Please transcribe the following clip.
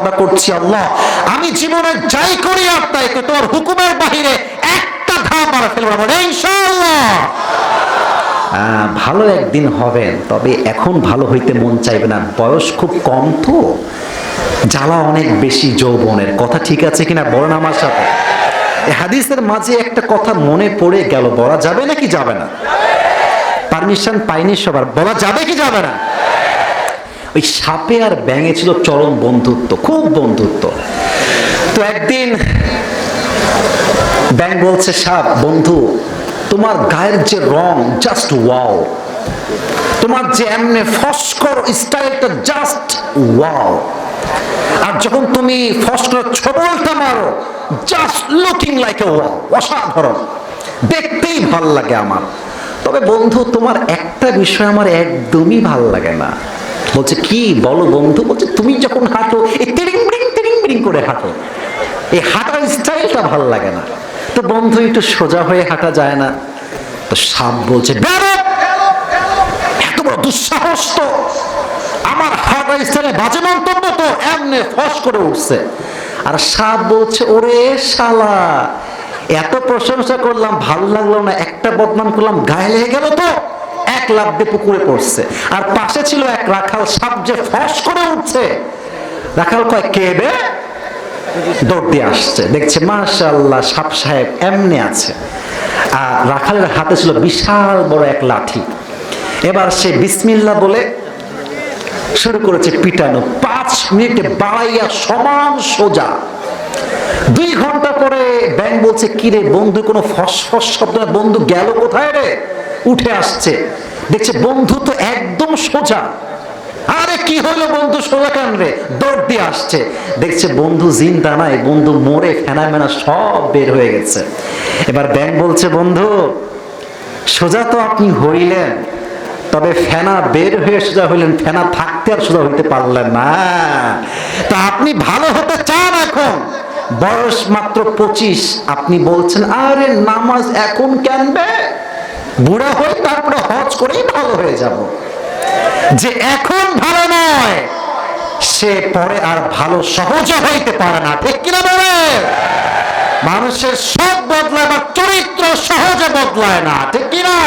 ওয়াদা করছি আল্লাহ, আমি জীবনে যাই করি আর তাই তোর হুকুমের বাহিরে একটা ধাপ আর ফেলবো না ইনশাআল্লাহ। ভালো একদিন হবেন, তবে এখন ভালো হইতে মন চাইবে না, বয়স খুব কম তো, জ্বালা অনেক বেশি যৌবনের। কথা ঠিক আছে কিনা বলেন আমার সাথে? এই হাদিসের মাঝে একটা কথা মনে পড়ে গেল, বলা যাবে নাকি যাবে না? পারমিশন পাইনি সবার, বলা যাবে কি যাবে না? ওই সাপে আর ব্যাঙে ছিল চরম বন্ধুত্ব, খুব বন্ধুত্ব। তো একদিন ব্যাঙ বলছে সাপ, বন্ধু তোমার গায়ের যে রং জাস্ট ওয়াও, তোমার যে এমনি ফস্কর স্টাইলটা জাস্ট ওয়াও, আর যখন তুমি ফস্কর ছবলটা মারো just looking like a wow, অসাধারণ, দেখতেই ভাল লাগে আমার। তবে বন্ধু তোমার একটা বিষয় আমার একদমই ভাল লাগে না। বলছে কি বলো বন্ধু? বলছে তুমি যখন হাঁটো এই তিরিং বিরিং করে হাঁটো, এই হাঁটার স্টাইলটা ভাল লাগে না। তো বন্ধু একটু সোজা হয়ে হাঁটা যায় না? তো সাপ বলছে এত বড় দুঃসাহস তো, আমার হাঁটার স্টাইলে বাজে মন্তব্য তো, এমনি ফস করে উঠছে। আর সাপ বলছে ওরে শালা, এত প্রশংসা করলাম ভালো লাগলো না, একটা বদনাম করলাম গায়ে লেগে গেল তো, এক লাফ দিয়ে পুকুরে পড়ছে। আর পাশে ছিল এক রাখাল, সাপ যে ফস করে উঠছে, রাখাল কয় কে বে, দৌড় দিয়ে আসছে, দেখছে মাশাআল্লাহ সাপ সাহেব এমনি আছে। আর রাখালের হাতে ছিল বিশাল বড় এক লাঠি। এবার সে বিসমিল্লাহ বলে শুরু করেছে পিটানো, 5 মিনিটে বাড়াইয়া সমান সোজা। 2 ঘন্টা পরে ব্যাঙ বলছে কিরে বন্ধু কোনো ফসফস শব্দ না, বন্ধু গেল কোথায় রে? উঠে আসছে, দেখছে বন্ধু তো একদম সোজা। আরে কি হলো বন্ধু সোজা কেন রে? দৌড় দিয়ে আসছে, দেখছে বন্ধু জিন্দা নাই, বন্ধু মরে ফেনা মেনা সব বের হয়ে গেছে। এবার ব্যাঙ বলছে বন্ধু সোজা তো আপনি হইলেন, তবে ফেনা বের হয়ে সোজা হইলেন, ফেনা থাকতে আর সোজা হইতে পারলেন না। তা আপনি ভালো হতে চান, এখন বয়স মাত্র 25, আপনি বলছেন আরে নামাজ এখন কেনবে, বুড়া হয়ে তারপরে হজ করেই ভালো হয়ে যাব। যে এখন ভালো নয় সে পরে আর ভালো সহজে হইতে পারে না, ঠিক কিনা বলে? মানুষের সব বদলায় বা চরিত্র সহজে বদলায় না, ঠিক কিনা?